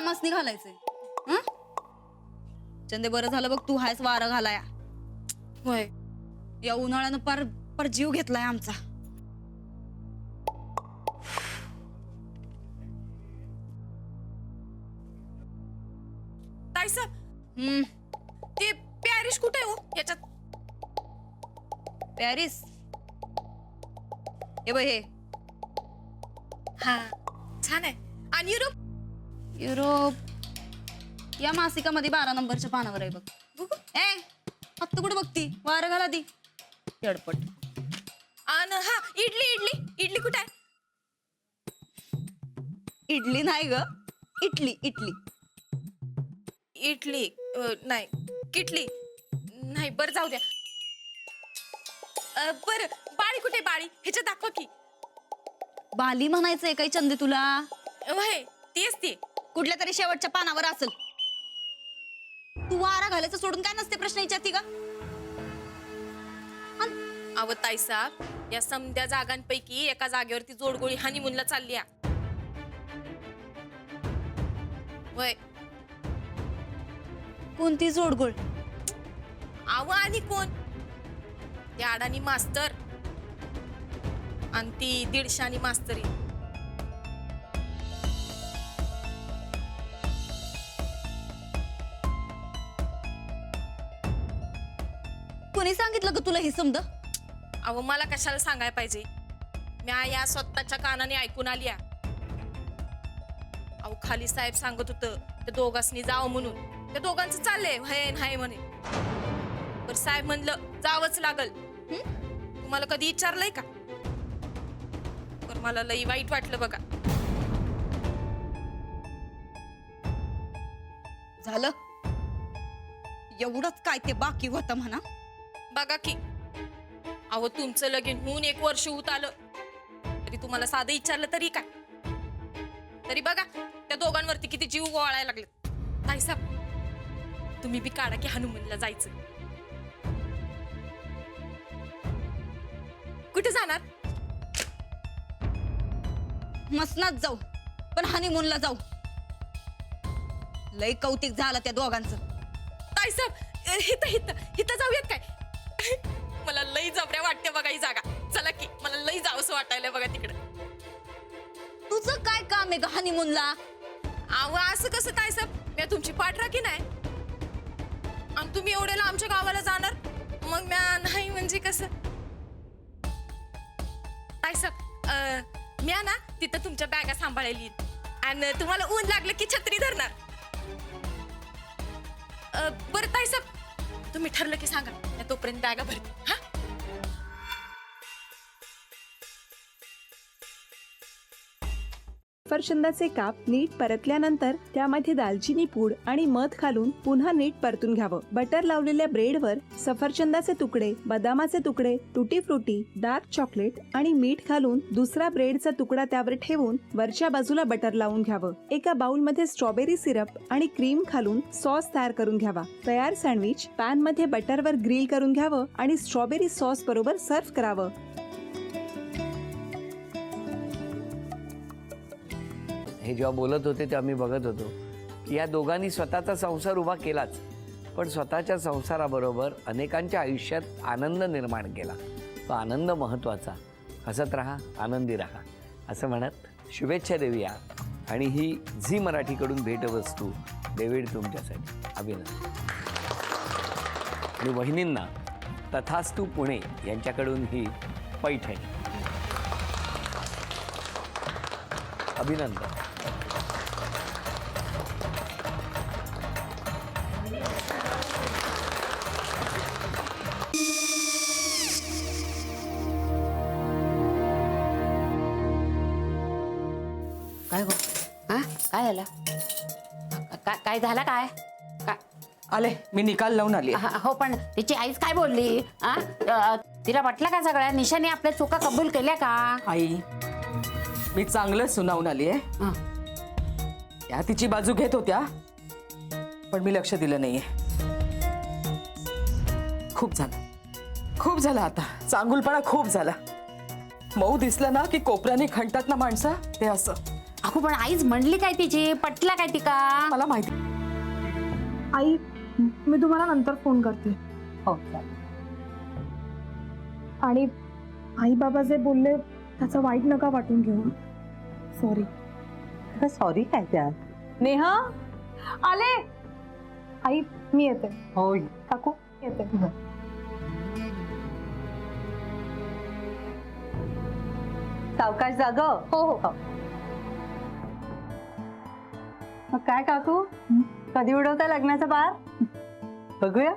आमासनी घालायचंय? हं? चंदे बरं झालं बघ तू हायस वारं घालाया. होय. या उन्हाळ्यानं पार पार जीव घेतलाय आमचा. ताई साहेब, ते पॅरिस कुठे आहे हो याच्यात? पॅरिस हे बघ हे. हा, छान आहे. आणि युरोप? युरोप या मासिकामध्ये 12 नंबरच्या पानावर आहे बघ. बघू. ए फक्त कुठे बघती? वारं घाला दी चडपट. आणि हा इडली इडली इडली कुठे आहे? इडली नाही ग, इटली इटली. इडली नाही, किटली नाही. बरं जाऊ द्या. बरं बाळी कुठे? बाळी ह्याच्यात दाखवा की. बाली म्हणायचंय काही चंदे तुला? वय तेच ते. कुठल्या तरी शेवटच्या पानावर असेल. तू वारा घालायचं सोडून काय नसते प्रश्न विचारती का? अव ताई साहेब, या समध्या जागांपैकी एका जागेवरती जोडगोळी हनीमूनला चालली आहे. वय कोणती जोडगोळ? आव आणि कोण? त्या अडाणी मास्तर आणि ती 150 मास्तरी. कोणी सांगितलं ग तुला हे समज? अहो मला कशाला सांगायला पाहिजे? म्या या स्वतःच्या कानाने ऐकून आली आहे. अहो खाली साहेब सांगत होतं त्या दोघांनी जावं म्हणून. त्या दोघांचं चाललंय व्हय नाही म्हणे. पण साहेब म्हणलं जावंच लागल. तुम्हाला कधी विचारलंय का? पण मला लई वाईट वाटलं बघा. झालं एवढंच काय ते बाकी होतं म्हणा. बघा की, अहो तुमचं लगीन होऊन 1 वर्ष होत आलं तरी तुम्हाला साधं विचारलं तरी काय? तरी बघा त्या दोघांवरती किती जीव गोळायला लागले. ताई साहेब, तुम्ही बी काढा की हनुमानला जायचं. कुठे जाणार? मसनात जाऊ, पण हनीमूनला जाऊ. लय कौतिक झालं त्या दोघांचं. ताई साहेब, हिथं जाऊयात काय? मला लई जबऱ्या वाटते बघा ही जागा. चला की, मला लई जावंसं वाटायला बघा तिकडे. तुझं काय काम आहे ग हनीमूनला? अहो असं कसं ताई साहेब? मी तुमची पाठराखी नाही आणि तुम्ही एवढ्याला आमच्या गावाला जाणार, मग म्या नाही म्हणजे कसं? ताई साहेब, म्या ना तिथं तुमच्या बॅगा सांभाळायली आणि तुम्हाला ऊन लागलं की छत्री धरणार. बरं ताई साहेब, तुम्ही ठरलं की सांगा, मी तोपर्यंत बॅगा भरते. हा, सफरचंदाचे काप नीट परतल्यानंतर त्यामध्ये दालचिनी पूड आणि मध घालून पुन्हा नीट परतून घ्यावं. बटर लावलेल्या ब्रेडवर सफरचंदाचे तुकडे, बदामाचे तुकडे, टुटी फ्रुटी, डार्क चॉकलेट आणि मीठ घालून दुसरा ब्रेडचा तुकडा त्यावर ठेवून वरच्या बाजूला बटर लावून घ्यावं. एका बाउलमध्ये स्ट्रॉबेरी सिरप आणि क्रीम घालून सॉस तयार करून घ्यावा. तयार सँडविच पॅन मध्ये बटरवर ग्रिल करून घ्यावं आणि स्ट्रॉबेरी सॉस बरोबर सर्व्ह करावं. हे जेव्हा बोलत होते तेव्हा मी बघत होतो की या दोघांनी स्वतःचा संसार उभा केलाच, पण स्वतःच्या संसाराबरोबर अनेकांच्या आयुष्यात आनंद निर्माण केला. तो आनंद महत्त्वाचा. हसत राहा, आनंदी राहा असं म्हणत शुभेच्छा देऊया. आणि ही झी मराठीकडून भेटवस्तू डेव्हिड तुमच्यासाठी. अभिनंदन. आणि वहिनींना तथास्तू पुणे यांच्याकडून ही पैठणी. अभिनंदन. काय गो? हा काय झालं? काय झालं काय? आले, मी निकाल लावून आली. हो, पण तिची आईच काय बोलली? तिला वाटलं का सगळ्या निशाने आपल्या चुका कबूल केल्या का? आई, मी चांगलं सुनावून आली आहे. त्या तिची बाजू घेत होत्या, पण मी लक्ष दिलं नाहीये. खूप झालं आता. चांगुलपणा खूप झाला. मऊ दिसलं ना की कोपऱ्याने खणतात ना माणसं, ते असं. अगो पण आईच म्हणली काय तिची, पटला काय तिका? मला माहिती. आई मी तुम्हाला नंतर फोन करते. हो आणि आई बाबा जे बोलले त्याचं वाईट नका वाटून घेऊ. सॉरी. सॉरी काय त्या? नेहा आले. आई मी येते. होय. काकू येते. सावकाश जाग. हो हो. मग काय काकू, कधी उडवता लग्नाचा बार? बघूया.